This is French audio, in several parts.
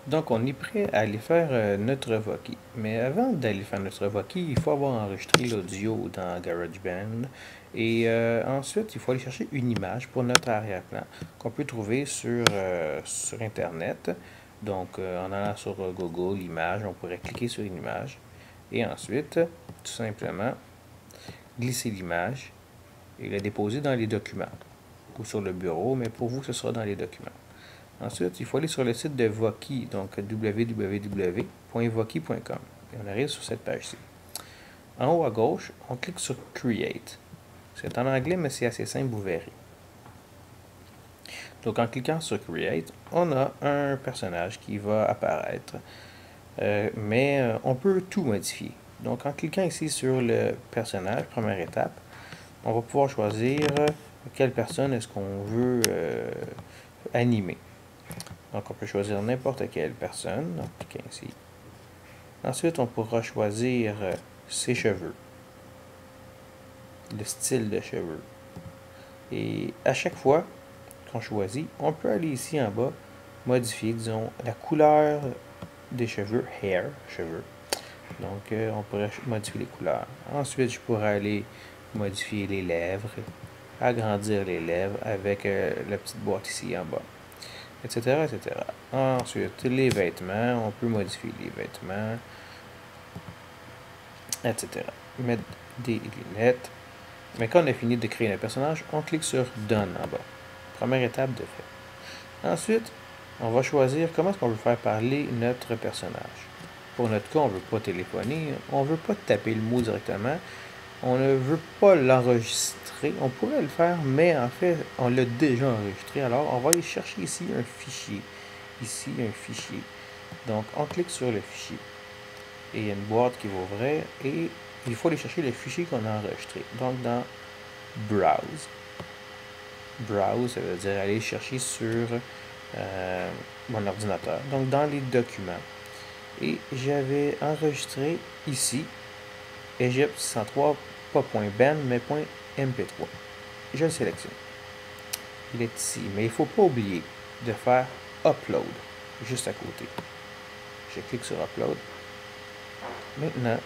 Donc, on est prêt à aller faire notre Voki. Mais avant d'aller faire notre Voki, il faut avoir enregistré l'audio dans GarageBand. Et ensuite, il faut aller chercher une image pour notre arrière-plan qu'on peut trouver sur Internet. Donc, en allant sur Google, image, on pourrait cliquer sur une image. Et ensuite, tout simplement, glisser l'image et la déposer dans les documents. Ou sur le bureau, mais pour vous, ce sera dans les documents. Ensuite, il faut aller sur le site de Voki, donc www.voki.com. Et on arrive sur cette page-ci. En haut à gauche, on clique sur Create. C'est en anglais, mais c'est assez simple, vous verrez. Donc en cliquant sur Create, on a un personnage qui va apparaître. Mais on peut tout modifier. Donc en cliquant ici sur le personnage, première étape, on va pouvoir choisir quelle personne est-ce qu'on veut animer. Donc, on peut choisir n'importe quelle personne. Donc, cliquez ici. Ensuite, on pourra choisir ses cheveux, le style de cheveux. Et à chaque fois qu'on choisit, on peut aller ici en bas, modifier, disons, la couleur des cheveux, hair, cheveux. Donc, on pourrait modifier les couleurs. Ensuite, je pourrais aller modifier les lèvres, agrandir les lèvres avec la petite boîte ici en bas. Etc., etc. Ensuite, les vêtements, on peut modifier les vêtements, etc. Mettre des lunettes. Mais quand on a fini de créer un personnage, on clique sur Done en bas. Première étape de fait. Ensuite, on va choisir comment est-ce qu'on veut faire parler notre personnage. Pour notre cas, on ne veut pas téléphoner, on ne veut pas taper le mot directement, on ne veut pas l'enregistrer. On pourrait le faire, mais en fait, on l'a déjà enregistré. Alors, on va aller chercher ici un fichier. Ici, un fichier. Donc, on clique sur le fichier. Et il y a une boîte qui va ouvrir. Et il faut aller chercher le fichier qu'on a enregistré. Donc, dans Browse. Browse, ça veut dire aller chercher sur mon ordinateur. Donc, dans les documents. Et j'avais enregistré ici Egypte 103, pas .ben, mais .mp3. Je le sélectionne. Il est ici. Mais il ne faut pas oublier de faire Upload, juste à côté. Je clique sur Upload. Maintenant,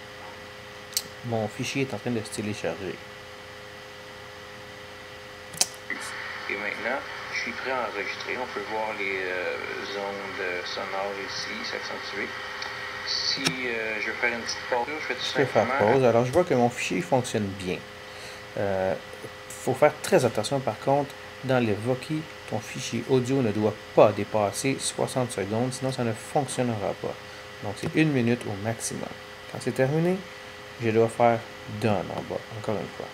mon fichier est en train de se télécharger. Et maintenant, je suis prêt à enregistrer. On peut voir les ondes sonores ici, s'accentuer. Si je veux faire une petite pause, je fais tout simplement... faire pause. Alors, je vois que mon fichier fonctionne bien. Faut faire très attention par contre, dans le Voki, ton fichier audio ne doit pas dépasser 60 secondes, sinon ça ne fonctionnera pas. Donc c'est 1 minute au maximum. Quand c'est terminé, je dois faire Done en bas, encore une fois.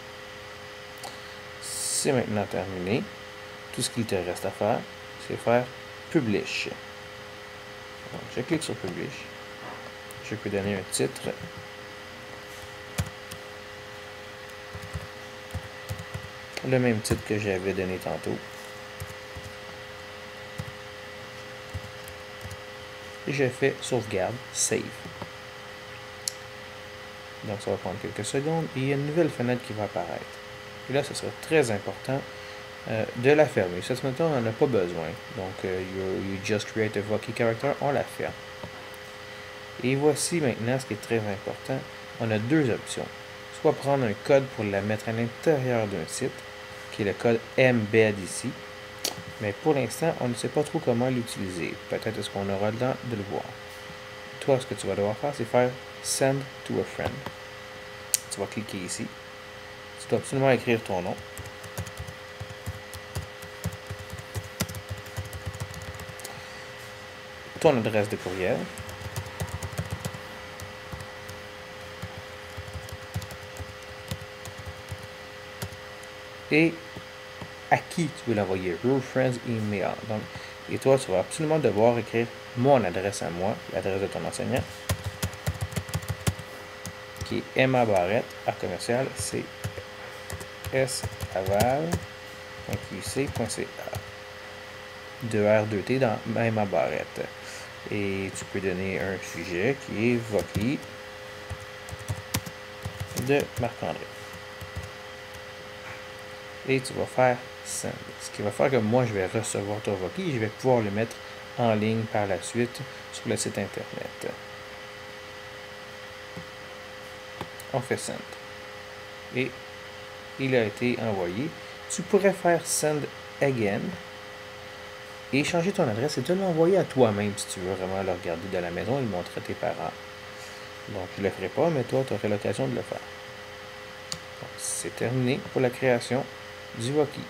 C'est maintenant terminé. Tout ce qu'il te reste à faire, c'est faire Publish. Donc, je clique sur Publish. Je peux donner un titre. Le même titre que j'avais donné tantôt. Et je fais sauvegarde, save. Donc ça va prendre quelques secondes et il y a une nouvelle fenêtre qui va apparaître. Et là, ce sera très important de la fermer. Cette fenêtre, on n'en a pas besoin. Donc, you just create a Voki character, on la ferme. Et voici maintenant ce qui est très important. On a deux options. Soit prendre un code pour la mettre à l'intérieur d'un site, qui est le code embed ici. Mais pour l'instant, on ne sait pas trop comment l'utiliser. Peut-être est-ce qu'on aura le temps de le voir. Toi, ce que tu vas devoir faire, c'est faire Send to a friend. Tu vas cliquer ici. Tu dois absolument écrire ton nom. Ton adresse de courriel. Et à qui tu veux l'envoyer. Your friends email. Donc, et toi, tu vas absolument devoir écrire mon adresse à moi, l'adresse de ton enseignant, qui est Emma Barrette, à commercial, c'est saval.qc.ca. 2R2T dans Emma Barrette. Et tu peux donner un sujet qui est Voki de Marc-André. Et tu vas faire Send. Ce qui va faire que moi, je vais recevoir ton Voki et je vais pouvoir le mettre en ligne par la suite sur le site Internet. On fait Send. Et il a été envoyé. Tu pourrais faire Send Again et changer ton adresse et te l'envoyer à toi-même si tu veux vraiment le regarder de la maison et le montrer à tes parents. Donc, je ne le ferai pas, mais toi, tu aurais l'occasion de le faire. C'est terminé pour la création du Voki.